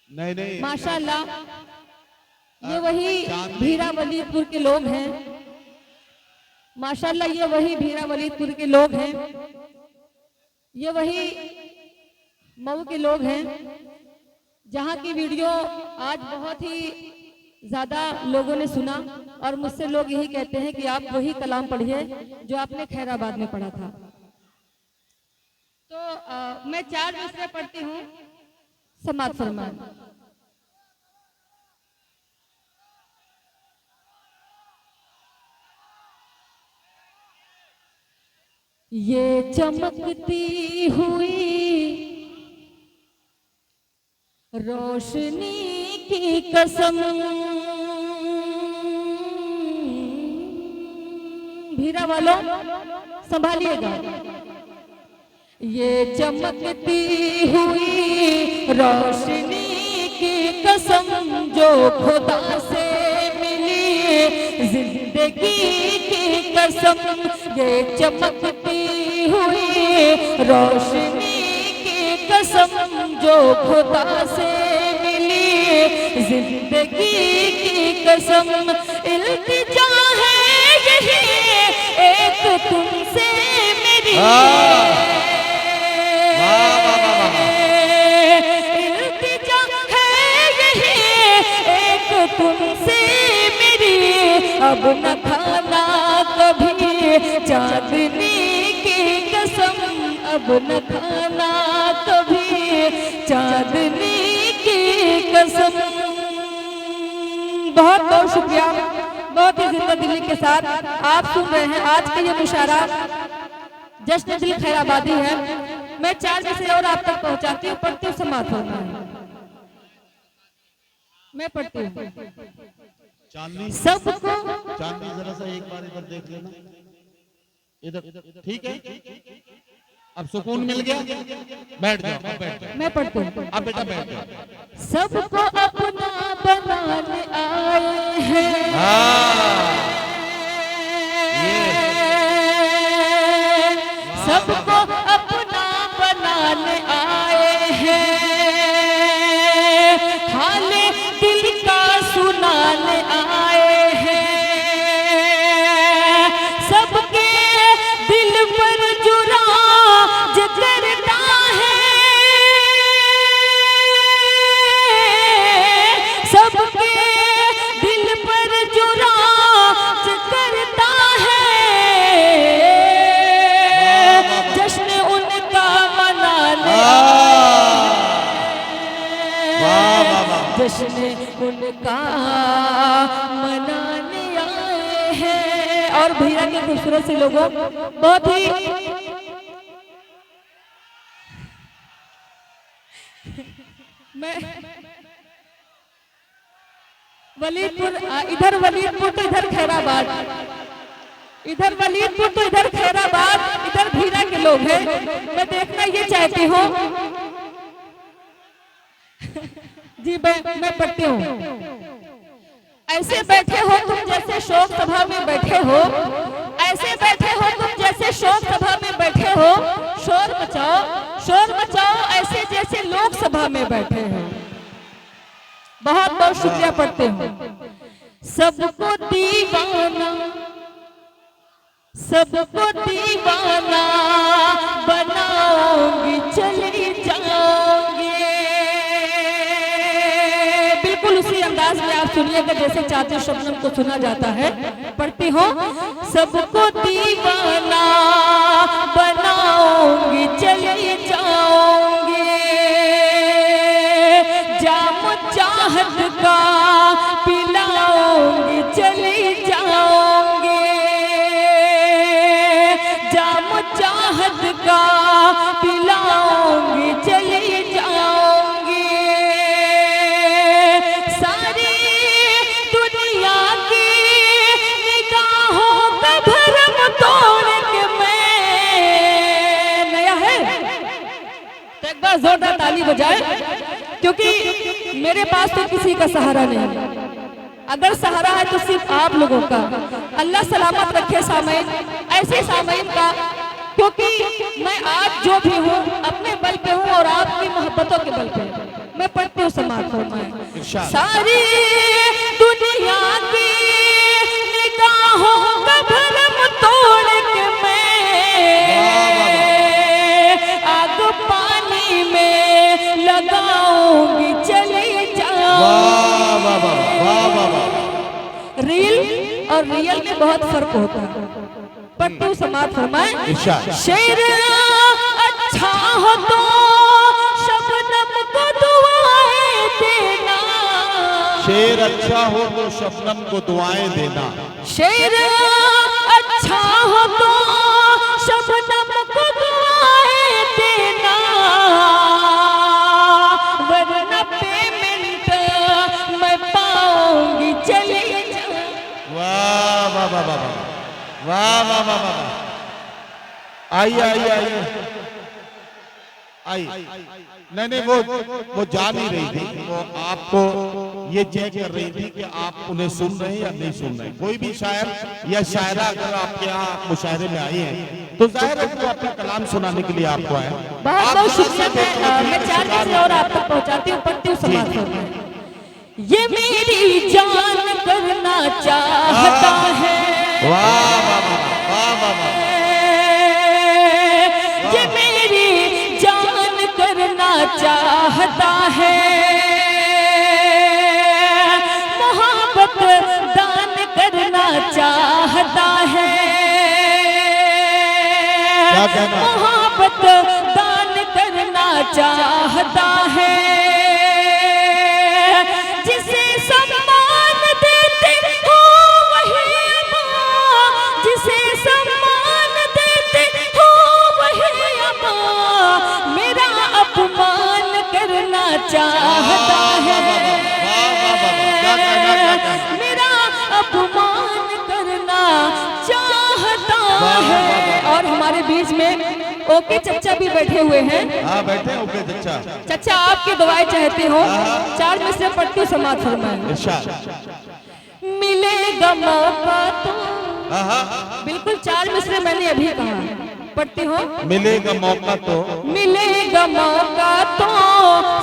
नहीं नहीं माशाल्लाह, ये वही भीरा वलीदपुर के लोग हैं। माशाल्लाह, ये वही भीरा वलीदपुर के लोग हैं। ये वही मऊ के लोग हैं जहाँ की वीडियो आज बहुत ही ज्यादा लोगों ने सुना और मुझसे लोग यही कहते हैं कि आप वही कलाम पढ़िए जो आपने खैराबाद में पढ़ा था। तो मैं 4 मिसरे पढ़ती हूँ, समाअत फरमाएं। ये चमकती हुई रोशनी की कसम, भीरा वालों संभालिएगा। ये चमकती हुई रोशनी की कसम जो खुदा से मिली जिंदगी की कसम, ये चमकती हुई रोशनी की कसम जो खुदा से मिली जिंदगी की कसम। इल्तिजा है यही एक तुमसे मेरी, इल्तिजा है यही एक तुमसे मेरी, अब न खाना कभी चांदनी की कसम, अब न खाना कभी चांदनी की कसम। बहुत बहुत शुक्रिया, बहुत ही जिंदा दिली के साथ आप सुन रहे हैं आज का ये मुशायरा जश्न दिल खैराबादी है। मैं 4 मिसरे और आप तक पहुंचाती हूँ, पढ़ती हूँ, समाअत फरमाएं। मैं पढ़ती हूँ। चांदनी सबको चांदनी जरा सा एक बार इधर देख लेना, इधर ठीक है। अब सुकून मिल गया, बैठ जाओ, अब बैठ जाओ। मैं पढ़ती हूँ। अब बेटा बैठ जाओ। सबको अपना बनाने आए हैं, सबको अपना बनाने आए हैं, हाल दिल का सुनाने आए हैं, सबके दिल पर जुरा करता है, सबके दिल पर जुरा करता है, जश्न उनका मनाने, जश्न उनका मनाने आए हैं। और भैया के खूबसूरत से लोगों, बहुत ही मैं वलीदपुर, इधर वलीदपुर तो इधर खैराबाद, इधर वलीदपुर तो इधर खैराबाद, इधर भीरा के लोग हैं। मैं देखना ये चाहती हूँ जी। मैं पढ़ती हूँ। ऐसे बैठे हो तुम जैसे शोक सभा में बैठे हो, ऐसे बैठे हो तुम जैसे शोक सभा में बैठे हो, शोर मचाओ, शोर मचाओ ऐसे जैसे लोक सभा में बैठे हो। बहुत बहुत शुक्रिया पढ़ते हो। सबको दीवाना, सबको दीवाना बनाओगी, चली जाओगे। बिल्कुल उसी अंदाज में आप सुनिएगा जैसे चाचा शबनम को सुना जाता है। पढ़ती हूँ। सबको दीवाना बनाओगी, चली जाओगे, जाम चाहत का पिलाओगी, चली जाओगे, जाम चाहत का पिलाओगी, चली जाओगे। सारी दुनिया की निगाहों का भरम तोड़ के मैं, नया है तो एक बार जोरदार ताली बजाए, क्योंकि मेरे पास तो किसी का सहारा नहीं, अगर सहारा है तो सिर्फ आप लोगों का। अल्लाह सलामत रखे सामईन, ऐसे सामईन का, क्योंकि मैं आज जो भी हूँ अपने बल पे हूँ और आपकी मोहब्बतों के बल पे। मैं पढ़ती हूँ समाअत। सारी दुनिया की निगाहों का भरम तोड़ के मैं आग पानी में लगाऊंगी, चले जाओ। रील और रियल में बहुत फर्क होता है। पट्टू समाज फरमाए, शेर अच्छा हो तो शबनम को दुआएं देना, शेर अच्छा हो तो शबनम को दुआएं देना, शेर अच्छा हो तो शबनम को दुआएं देना, वरना पेमेंट मैं पाऊंगी, चले जाओ। वाह वाह वाह वाह वाह वाह वाह वाह। आइए आइए आइए आइए। नहीं वो जा नहीं रही थी, वो आपको ये चेक कर रही थी कि आप उन्हें सुन रहे हैं या नहीं सुन रहे। कोई भी शायर या शायरा अगर आपके यहाँ मुशायरे में आई है तो जाहिर है कि अपना कलाम सुनाने के लिए आपको आए। बहुत बहुत शुक्रिया। मैं 4 चीजें और आप तक पहुँचाती हूँ। पट्टू समाज ये मेरी जान करना चाहता है, वाह वाह वाह वाह वाह, ये मेरी जान करना चाहता है, मोहब्बत दान करना चाहता है, मोहब्बत दान करना चाहता है, जिसे सम्मान देते हो वही अम्मा, जिसे सम्मान देते हो वही अम्मा मेरा अपमान करना चाहता है, मेरा अपमान करना चाहता है। और हमारे बीच में ओके चच्चा भी बैठे हुए हैं। हाँ बैठे हैं ओके चच्चा। चच्चा आपकी दुआएं चाहते हो। 4 में से पट्टू समाज फरमाए, मिलेगा मौका तो। बिल्कुल 4 मिसरे मैंने अभी कहा, पढ़ती हो। मिलेगा मौका तो, मिलेगा मौका तो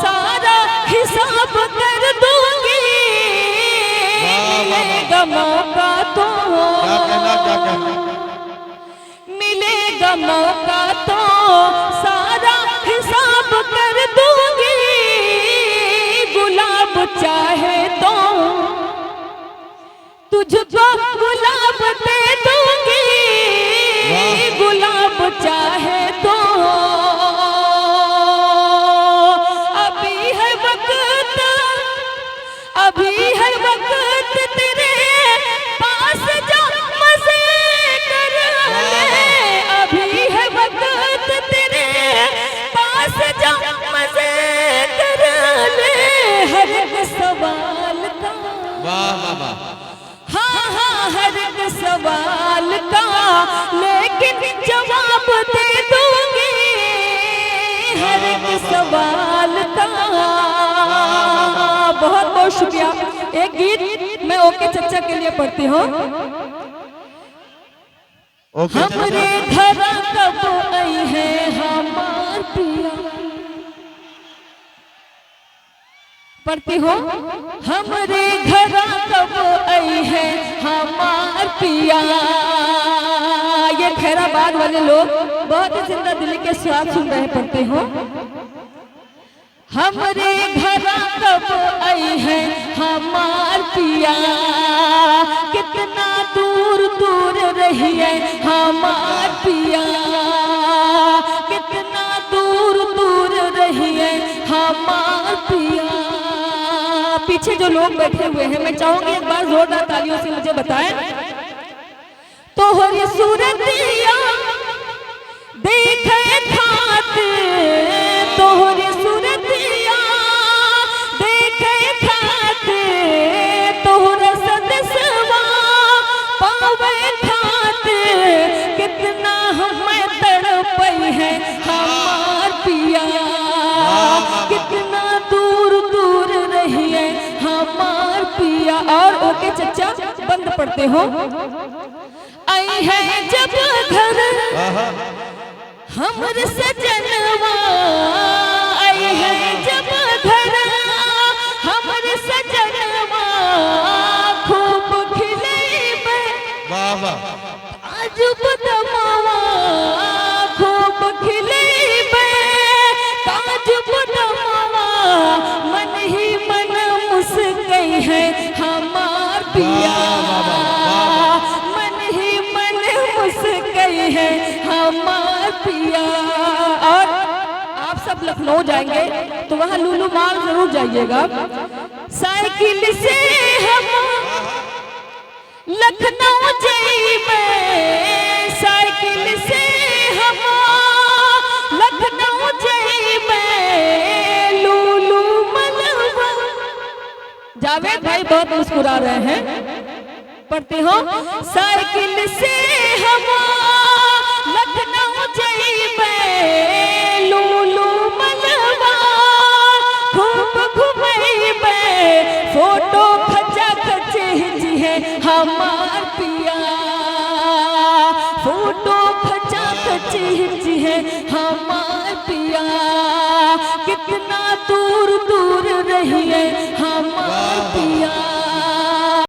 सारा हिसाब कर दूंगी, मिलेगा मौका तो, क्या कहना मिलेगा मौका तो सारा हिसाब कर दूंगी, गुलाब चाहे तो तुझको गुलाब दे दूंगी, गुलाब चाहे तो। अभी है वक्त, अभी है वक्त तेरे पास जा मजे कर ले, अभी है वक्त तेरे पास जा मजे कर ले, हर एक सवाल का, वाह वाह वाह, हाँ हाँ हर एक सवाल का लेकिन जवाब दे दूंगी, हर एक सवाल का। बहुत बहुत शुक्रिया। एक गीत मैं ओके चच्चा के लिए पढ़ती हूँ। हमरे घर कब आई है हमार पिया, पढ़ती हूँ। हमरे घर कब आई है हमार पिया, ये खैराबाद वाले लोग बहुत ही जिंदा दिल के स्वाद सुन रहे, पढ़ते हो। हमरे घर कब आई है हमार पिया, कितना दूर दूर रही है हमार पिया, कितना दूर दूर रही है हमार पिया। पीछे जो लोग बैठे हुए हैं, मैं चाहूंगी एक बार जोरदार तालियों से मुझे बताएं। तोहरी सूरतिया देखे खात, तोहरी सूरतिया देखे खात, तोहरा सदसवा पावे खात, कितना हमें तड़पई है हमार पिया, कितना दूर दूर रही है हमार पिया। और ओके चच्चा बंद पढ़ते हो। आई है जब घर हमर सजनवा, आई है जब घर हमर जब लखनऊ जाएंगे तो वहाँ लुलु मॉल जरूर जाइएगा। साइकिल से हम लखनऊ जाइबे, साइकिल से हम लखनऊ जाइबे, लुलु मलवा। जावेद भाई बहुत मुस्कुरा रहे हैं, पढ़ते हो। साइकिल से हम लखनऊ जाइबे, लुलु मलवा, खूब घुमैबे, फोटो खचा खची है हमार पिया, फोटो खचा खची है हमार पिया। कितना दूर दूर रहिए